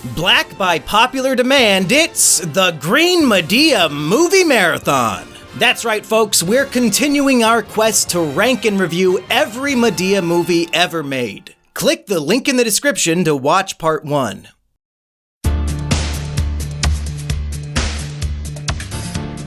Black by popular demand, it's the Green Madea Movie Marathon. That's right, folks, we're continuing our quest to rank and review every Madea movie ever made. Click the link in the description to watch part 1.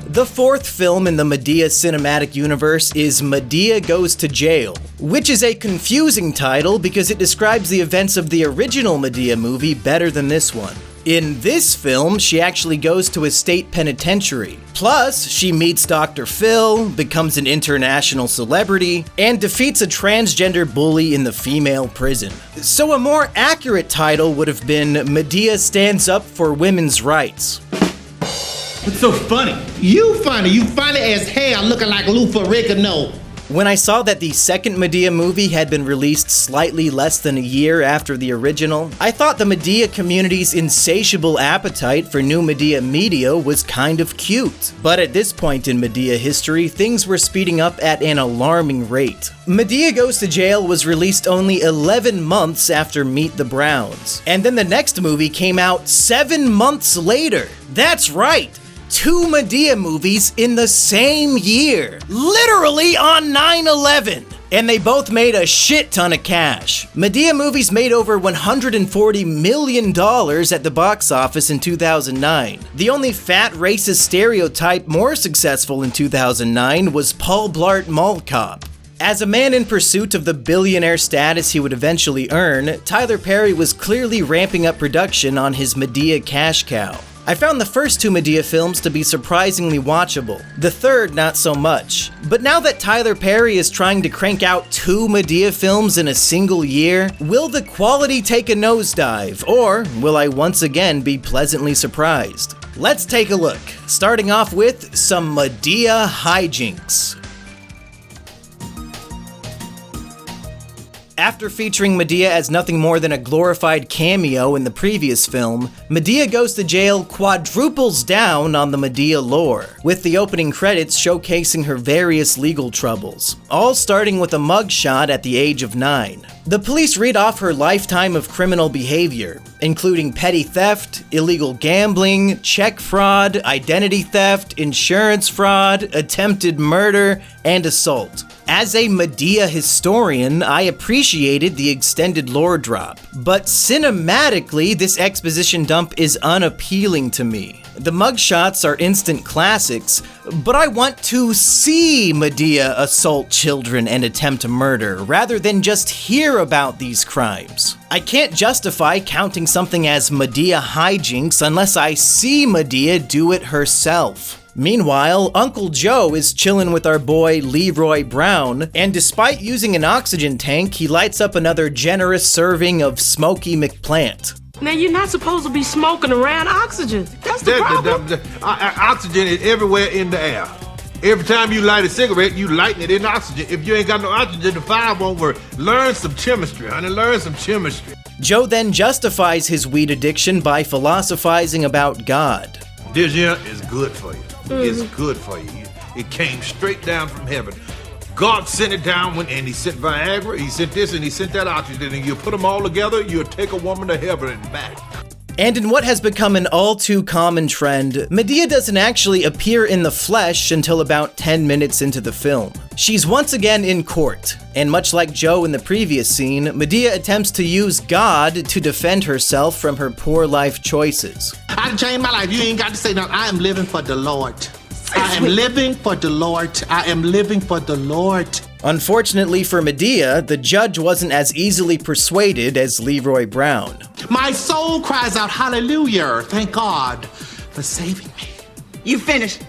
The fourth film in the Madea cinematic universe is Madea Goes to Jail, which is a confusing title because it describes the events of the original Madea movie better than this one. In this film, she actually goes to a state penitentiary. Plus, she meets Dr. Phil, becomes an international celebrity, and defeats a transgender bully in the female prison. So a more accurate title would have been Madea Stands Up for Women's Rights. What's so funny? You funny as hell, looking like Lou Ferrigno. When I saw that the second Madea movie had been released slightly less than a year after the original, I thought the Madea community's insatiable appetite for new Madea media was kind of cute. But at this point in Madea history, things were speeding up at an alarming rate. Madea Goes to Jail was released only 11 months after Meet the Browns. And then the next movie came out 7 months later. That's right! 2 Madea movies in the same year, literally on 9/11, and they both made a shit ton of cash. Madea movies made over $140 million at the box office in 2009. The only fat racist stereotype more successful in 2009 was Paul Blart Mall Cop. As a man in pursuit of the billionaire status he would eventually earn, Tyler Perry was clearly ramping up production on his Madea cash cow. I found the first 2 Madea films to be surprisingly watchable, the third not so much. But now that Tyler Perry is trying to crank out 2 Madea films in a single year, will the quality take a nosedive, or will I once again be pleasantly surprised? Let's take a look, starting off with some Madea hijinks. After featuring Madea as nothing more than a glorified cameo in the previous film, Madea Goes to Jail quadruples down on the Madea lore, with the opening credits showcasing her various legal troubles, all starting with a mugshot at the age of 9. The police read off her lifetime of criminal behavior, including petty theft, illegal gambling, check fraud, identity theft, insurance fraud, attempted murder, and assault. As a Madea historian, I appreciated the extended lore drop, but cinematically, this exposition dump is unappealing to me. The mugshots are instant classics, but I want to see Madea assault children and attempt murder, rather than just hear about these crimes. I can't justify counting something as Madea hijinks unless I see Madea do it herself. Meanwhile, Uncle Joe is chillin' with our boy Leroy Brown, and despite using an oxygen tank, he lights up another generous serving of Smokey McPlant. Now, you're not supposed to be smoking around oxygen. That's the problem. Oxygen is everywhere in the air. Every time you light a cigarette, you lighten it in oxygen. If you ain't got no oxygen, the fire won't work. Learn some chemistry, honey. Learn some chemistry. Joe then justifies his weed addiction by philosophizing about God. This here is good for you. It's good for you. It came straight down from heaven. God sent it down and he sent Viagra, he sent this, and he sent that oxygen, and you put them all together, you'll take a woman to heaven and back. And in what has become an all too common trend, Madea doesn't actually appear in the flesh until about 10 minutes into the film. She's once again in court, and much like Joe in the previous scene, Madea attempts to use God to defend herself from her poor life choices. I done changed my life. You ain't got to say nothing. I am living for the Lord. I am living for the Lord. I am living for the Lord. Unfortunately for Madea, the judge wasn't as easily persuaded as Leroy Brown. My soul cries out hallelujah. Thank God for saving me. You finished?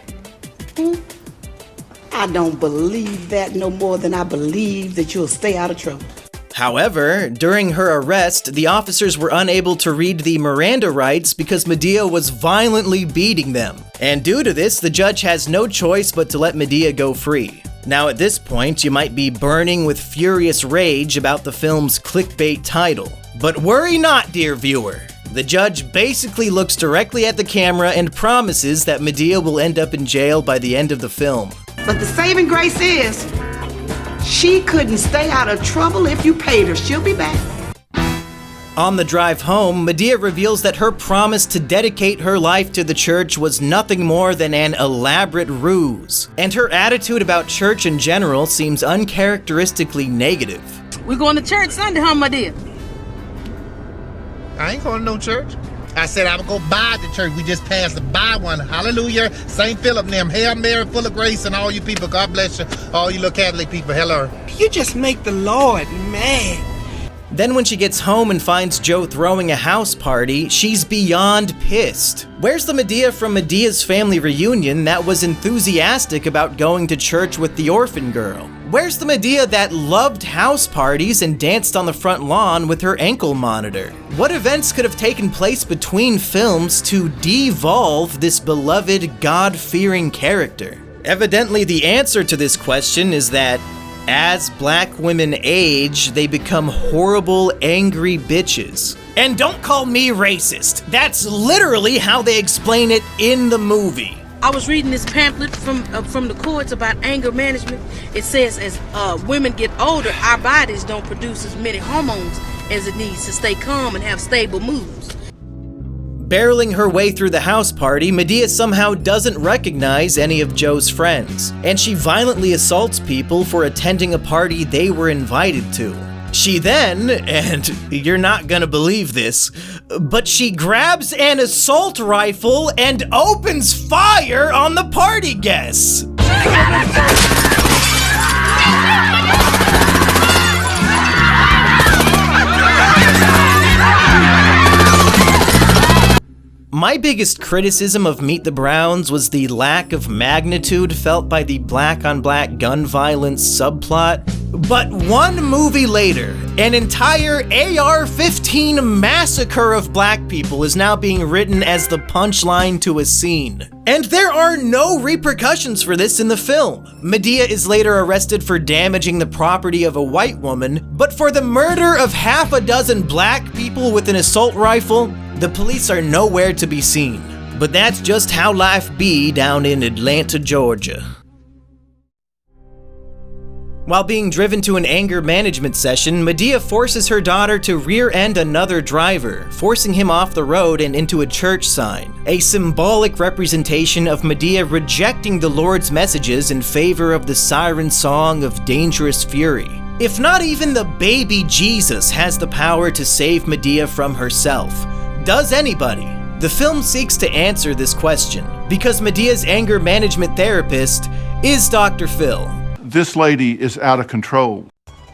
I don't believe that no more than I believe that you'll stay out of trouble. However, during her arrest, the officers were unable to read the Miranda rights because Madea was violently beating them. And due to this, the judge has no choice but to let Madea go free. Now at this point, you might be burning with furious rage about the film's clickbait title. But worry not, dear viewer. The judge basically looks directly at the camera and promises that Madea will end up in jail by the end of the film. But the saving grace is, she couldn't stay out of trouble if you paid her. She'll be back. On the drive home, Madea reveals that her promise to dedicate her life to the church was nothing more than an elaborate ruse, and her attitude about church in general seems uncharacteristically negative. We going to church Sunday, huh, my dear? I ain't going to no church. I said I would go by the church. We just passed by one. Hallelujah. St. Philip and them. Hail Mary, full of grace, and all you people. God bless you. All you little Catholic people. Hello. You just make the Lord mad. Then when she gets home and finds Joe throwing a house party, she's beyond pissed. Where's the Madea from Medea's family reunion that was enthusiastic about going to church with the orphan girl? Where's the Madea that loved house parties and danced on the front lawn with her ankle monitor? What events could have taken place between films to devolve this beloved, God-fearing character? Evidently, the answer to this question is that as black women age, they become horrible, angry bitches. And don't call me racist. That's literally how they explain it in the movie. I was reading this pamphlet from the courts about anger management. It says as women get older, our bodies don't produce as many hormones as it needs to stay calm and have stable moods. Barreling her way through the house party, Madea somehow doesn't recognize any of Joe's friends, and she violently assaults people for attending a party they were invited to. She then, and you're not gonna believe this, but she grabs an assault rifle and opens fire on the party guests. My biggest criticism of Meet the Browns was the lack of magnitude felt by the black-on-black gun violence subplot. But one movie later, an entire AR-15 massacre of black people is now being written as the punchline to a scene. And there are no repercussions for this in the film. Madea is later arrested for damaging the property of a white woman, but for the murder of half a dozen black people with an assault rifle, the police are nowhere to be seen. But that's just how life be down in Atlanta, Georgia. While being driven to an anger management session, Madea forces her daughter to rear-end another driver, forcing him off the road and into a church sign, a symbolic representation of Madea rejecting the Lord's messages in favor of the siren song of dangerous fury. If not even the baby Jesus has the power to save Madea from herself, does anybody? The film seeks to answer this question, because Medea's anger management therapist is Dr. Phil. This lady is out of control.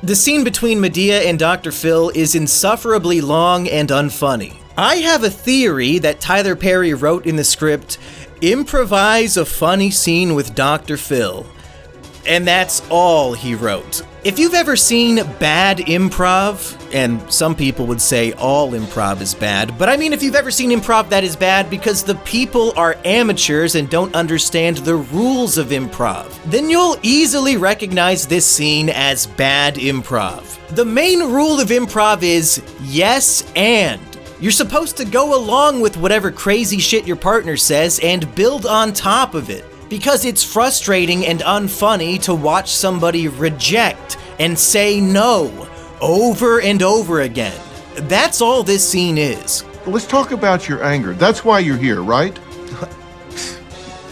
The scene between Madea and Dr. Phil is insufferably long and unfunny. I have a theory that Tyler Perry wrote in the script, improvise a funny scene with Dr. Phil. And that's all he wrote. If you've ever seen bad improv, and some people would say all improv is bad, but I mean if you've ever seen improv that is bad because the people are amateurs and don't understand the rules of improv, then you'll easily recognize this scene as bad improv. The main rule of improv is yes and. You're supposed to go along with whatever crazy shit your partner says and build on top of it. Because it's frustrating and unfunny to watch somebody reject and say no over and over again. That's all this scene is. Let's talk about your anger. That's why you're here, right?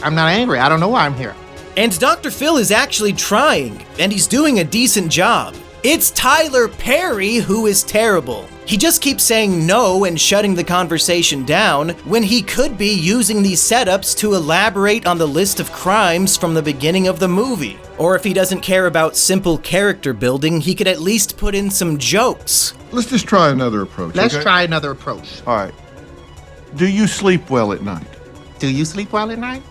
I'm not angry. I don't know why I'm here. And Dr. Phil is actually trying, and he's doing a decent job. It's Tyler Perry who is terrible. He just keeps saying no and shutting the conversation down when he could be using these setups to elaborate on the list of crimes from the beginning of the movie. Or if he doesn't care about simple character building, he could at least put in some jokes. Let's just try another approach. Let's okay? try another approach. All right. Do you sleep well at night? Do you sleep well at night?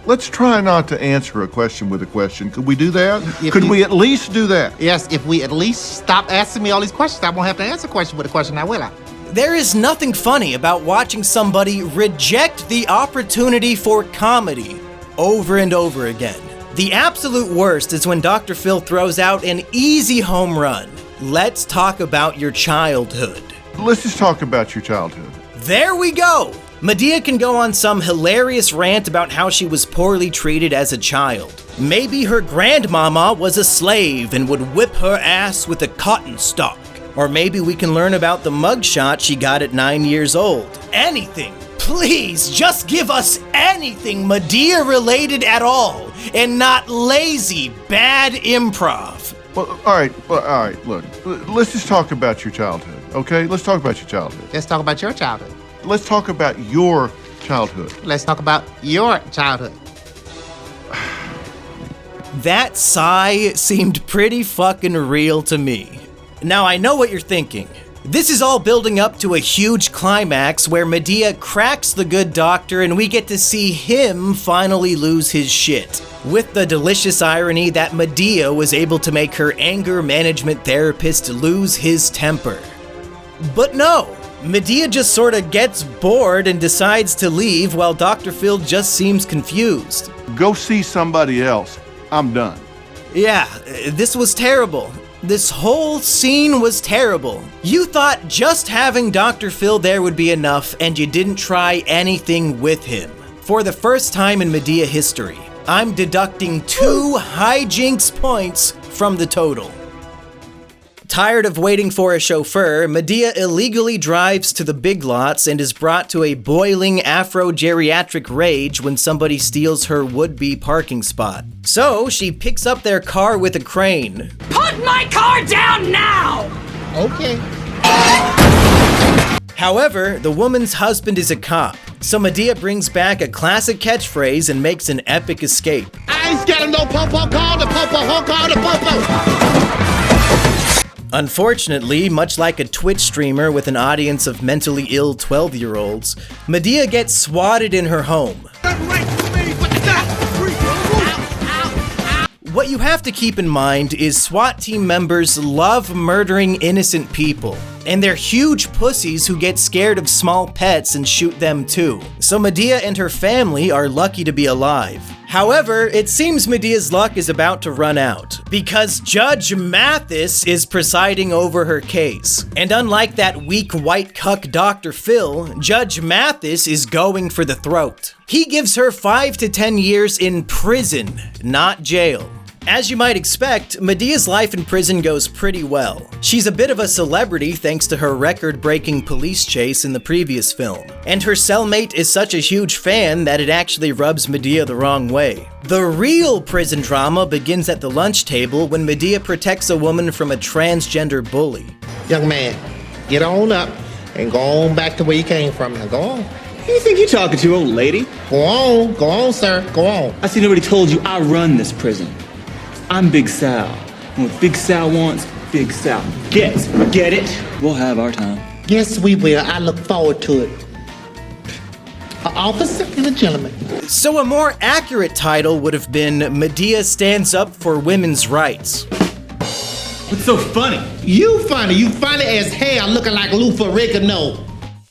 Let's try not to answer a question with a question. Could we do that? If Could you- we at least do that? Yes, if we at least stop asking me all these questions, I won't have to answer a question with a question now, will I? There is nothing funny about watching somebody reject the opportunity for comedy over and over again. The absolute worst is when Dr. Phil throws out an easy home run. Let's talk about your childhood. Let's just talk about your childhood. There we go! Madea can go on some hilarious rant about how she was poorly treated as a child. Maybe her grandmama was a slave and would whip her ass with a cotton stalk. Or maybe we can learn about the mugshot she got at 9 years old. Anything. Please, just give us anything Madea related at all, and not lazy, bad improv. Well, all right, look, let's just talk about your childhood, okay? Let's talk about your childhood. Let's talk about your childhood. Let's talk about your childhood. Let's talk about your childhood. That sigh seemed pretty fucking real to me. Now I know what you're thinking. This is all building up to a huge climax where Madea cracks the good doctor and we get to see him finally lose his shit. With the delicious irony that Madea was able to make her anger management therapist lose his temper. But no, Madea just sorta gets bored and decides to leave while Dr. Phil just seems confused. Go see somebody else. I'm done. Yeah, this was terrible. This whole scene was terrible. You thought just having Dr. Phil there would be enough, and you didn't try anything with him. For the first time in Madea history, I'm deducting 2 hijinks points from the total. Tired of waiting for a chauffeur, Madea illegally drives to the Big Lots and is brought to a boiling Afro-geriatric rage when somebody steals her would-be parking spot. So, she picks up their car with a crane. Put my car down now! Okay. However, the woman's husband is a cop, so Madea brings back a classic catchphrase and makes an epic escape. I ain't scared of no po-po, call the po-po, call the po-po. Unfortunately, much like a Twitch streamer with an audience of mentally ill 12-year-olds, Madea gets swatted in her home. What you have to keep in mind is SWAT team members love murdering innocent people, and they're huge pussies who get scared of small pets and shoot them too. So Madea and her family are lucky to be alive. However, it seems Medea's luck is about to run out, because Judge Mathis is presiding over her case. And unlike that weak white cuck Dr. Phil, Judge Mathis is going for the throat. He gives her 5 to 10 years in prison, not jail. As you might expect, Medea's life in prison goes pretty well. She's a bit of a celebrity thanks to her record-breaking police chase in the previous film. And her cellmate is such a huge fan that it actually rubs Madea the wrong way. The real prison drama begins at the lunch table when Madea protects a woman from a transgender bully. Young man, get on up and go on back to where you came from. Now go on. Who you think you're talking to, old lady? Go on, sir, go on. I see nobody told you I run this prison. I'm Big Sal. And what Big Sal wants, Big Sal gets. Get it? We'll have our time. Yes, we will. I look forward to it. An officer and a gentleman. So a more accurate title would have been Madea Stands Up for Women's Rights. What's so funny? You funny as hell, looking like Lou Ferrigno.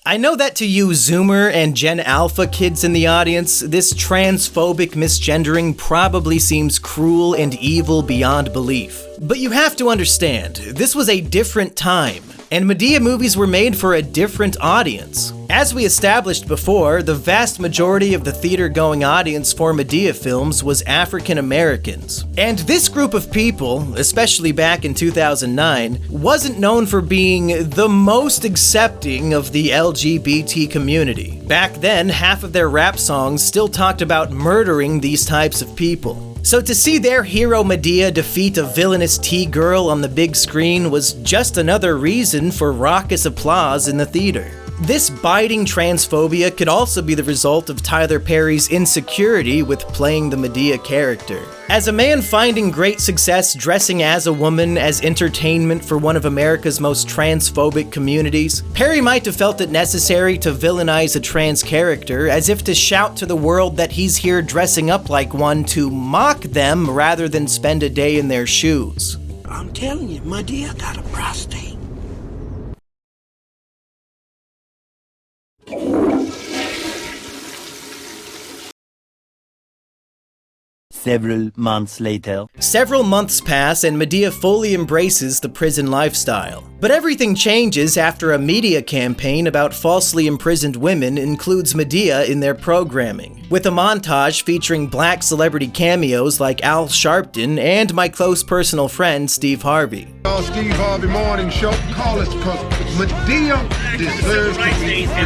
I know that to you Zoomer and Gen Alpha kids in the audience, this transphobic misgendering probably seems cruel and evil beyond belief. But you have to understand, this was a different time, and Madea movies were made for a different audience. As we established before, the vast majority of the theater-going audience for Madea films was African Americans. And this group of people, especially back in 2009, wasn't known for being the most accepting of the LGBT community. Back then, half of their rap songs still talked about murdering these types of people. So to see their hero Madea defeat a villainous T-girl on the big screen was just another reason for raucous applause in the theater. This biting transphobia could also be the result of Tyler Perry's insecurity with playing the Madea character. As a man finding great success dressing as a woman as entertainment for one of America's most transphobic communities, Perry might have felt it necessary to villainize a trans character as if to shout to the world that he's here dressing up like one to mock them rather than spend a day in their shoes. I'm telling you, Madea got a prostate. Several months later. Several months pass and Madea fully embraces the prison lifestyle. But everything changes after a media campaign about falsely imprisoned women includes Madea in their programming, with a montage featuring black celebrity cameos like Al Sharpton and my close personal friend Steve Harvey. Steve Harvey Morning Show. Call us because Madea deserves to be free.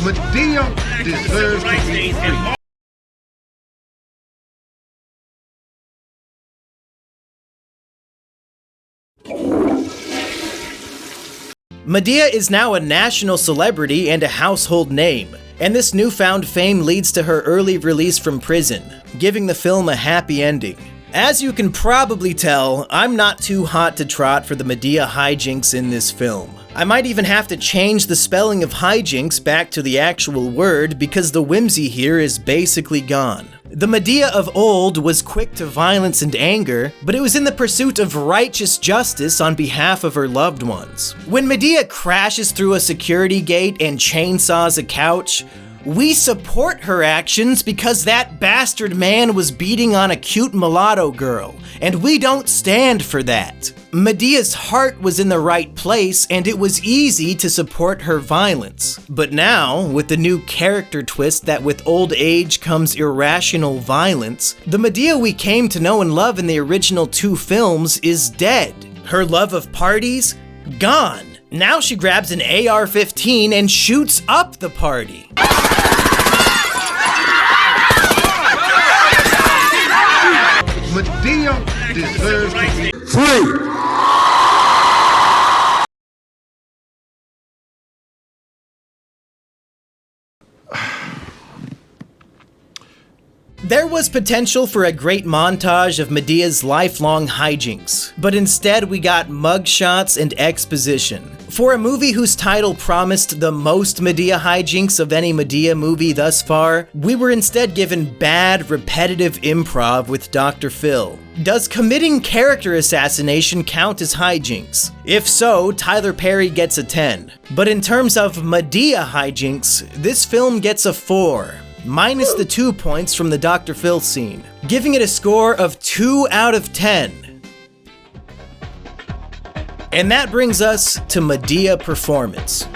Madea deserves to be free. Madea is now a national celebrity and a household name, and this newfound fame leads to her early release from prison, giving the film a happy ending. As you can probably tell, I'm not too hot to trot for the Madea hijinks in this film. I might even have to change the spelling of hijinks back to the actual word because the whimsy here is basically gone. The Madea of old was quick to violence and anger, but it was in the pursuit of righteous justice on behalf of her loved ones. When Madea crashes through a security gate and chainsaws a couch, we support her actions because that bastard man was beating on a cute mulatto girl, and we don't stand for that. Madea's heart was in the right place, and it was easy to support her violence. But now, with the new character twist that with old age comes irrational violence, the Madea we came to know and love in the original 2 films is dead. Her love of parties? Gone. Now she grabs an AR-15 and shoots up the party. Madea deserves to be free. There was potential for a great montage of Madea's lifelong hijinks, but instead we got mugshots and exposition. For a movie whose title promised the most Madea hijinks of any Madea movie thus far, we were instead given bad, repetitive improv with Dr. Phil. Does committing character assassination count as hijinks? If so, Tyler Perry gets a 10. But in terms of Madea hijinks, this film gets a 4. Minus the 2 points from the Dr. Phil scene, giving it a score of 2 out of 10. And that brings us to Madea performance.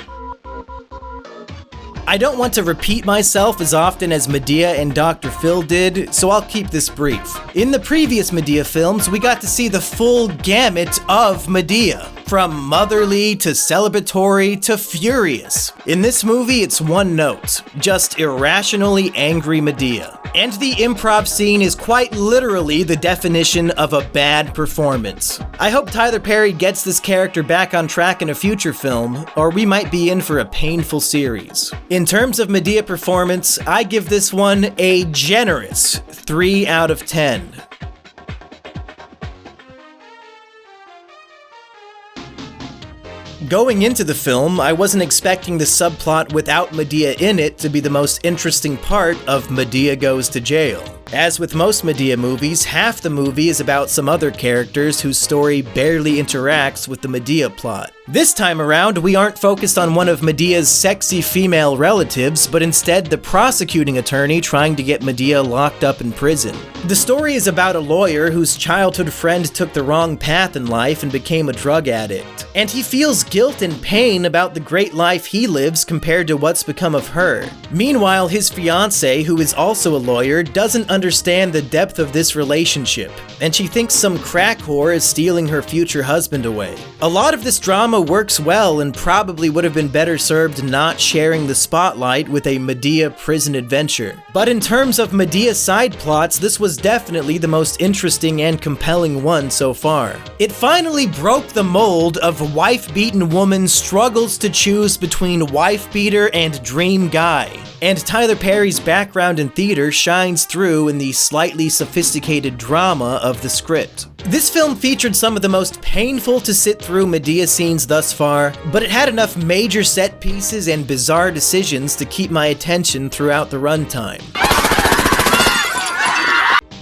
I don't want to repeat myself as often as Madea and Dr. Phil did, so I'll keep this brief. In the previous Madea films, we got to see the full gamut of Madea, from motherly to celebratory to furious. In this movie, it's one note, just irrationally angry Madea. And the improv scene is quite literally the definition of a bad performance. I hope Tyler Perry gets this character back on track in a future film, or we might be in for a painful series. In terms of Madea performance, I give this one a generous 3 out of 10. Going into the film, I wasn't expecting the subplot without Madea in it to be the most interesting part of Madea Goes to Jail. As with most Madea movies, half the movie is about some other characters whose story barely interacts with the Madea plot. This time around, we aren't focused on one of Madea's sexy female relatives, but instead the prosecuting attorney trying to get Madea locked up in prison. The story is about a lawyer whose childhood friend took the wrong path in life and became a drug addict. And he feels guilt and pain about the great life he lives compared to what's become of her. Meanwhile, his fiancée, who is also a lawyer, doesn't understand the depth of this relationship, and she thinks some crack whore is stealing her future husband away. A lot of this drama works well and probably would have been better served not sharing the spotlight with a Madea prison adventure. But in terms of Madea side plots, this was definitely the most interesting and compelling one so far. It finally broke the mold of wife-beaten woman struggles to choose between wife-beater and dream guy. And Tyler Perry's background in theater shines through in the slightly sophisticated drama of the script. This film featured some of the most painful to sit through Madea scenes thus far, but it had enough major set pieces and bizarre decisions to keep my attention throughout the runtime.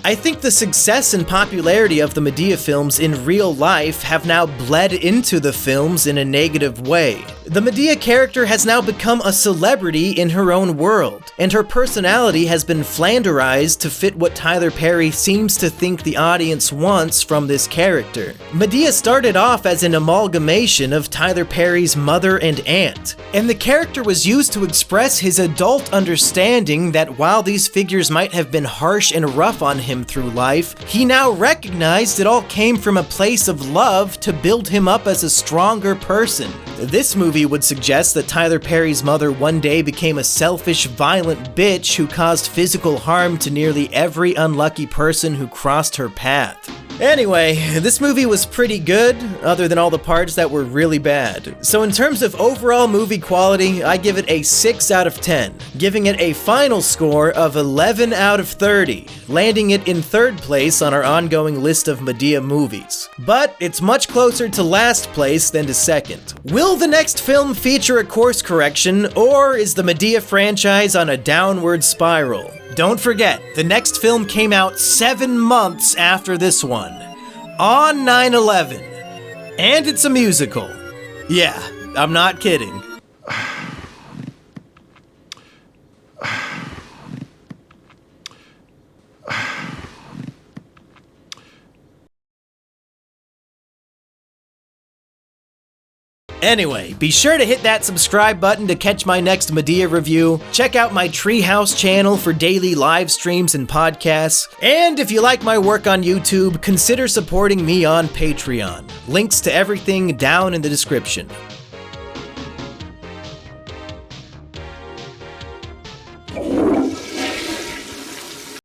I think the success and popularity of the Madea films in real life have now bled into the films in a negative way. The Madea character has now become a celebrity in her own world, and her personality has been flanderized to fit what Tyler Perry seems to think the audience wants from this character. Madea started off as an amalgamation of Tyler Perry's mother and aunt, and the character was used to express his adult understanding that while these figures might have been harsh and rough on him through life, he now recognized it all came from a place of love to build him up as a stronger person. This movie would suggest that Tyler Perry's mother one day became a selfish, violent bitch who caused physical harm to nearly every unlucky person who crossed her path. Anyway, this movie was pretty good, other than all the parts that were really bad. So in terms of overall movie quality, I give it a 6 out of 10, giving it a final score of 11 out of 30, landing it in 3rd place on our ongoing list of Madea movies. But it's much closer to last place than to 2nd. Will the next film feature a course correction, or is the Madea franchise on a downward spiral? Don't forget, the next film came out 7 months after this one, on 9/11, and it's a musical. Yeah, I'm not kidding. Anyway, be sure to hit that subscribe button to catch my next Madea review. Check out my Treehouse channel for daily live streams and podcasts. And if you like my work on YouTube, consider supporting me on Patreon. Links to everything down in the description.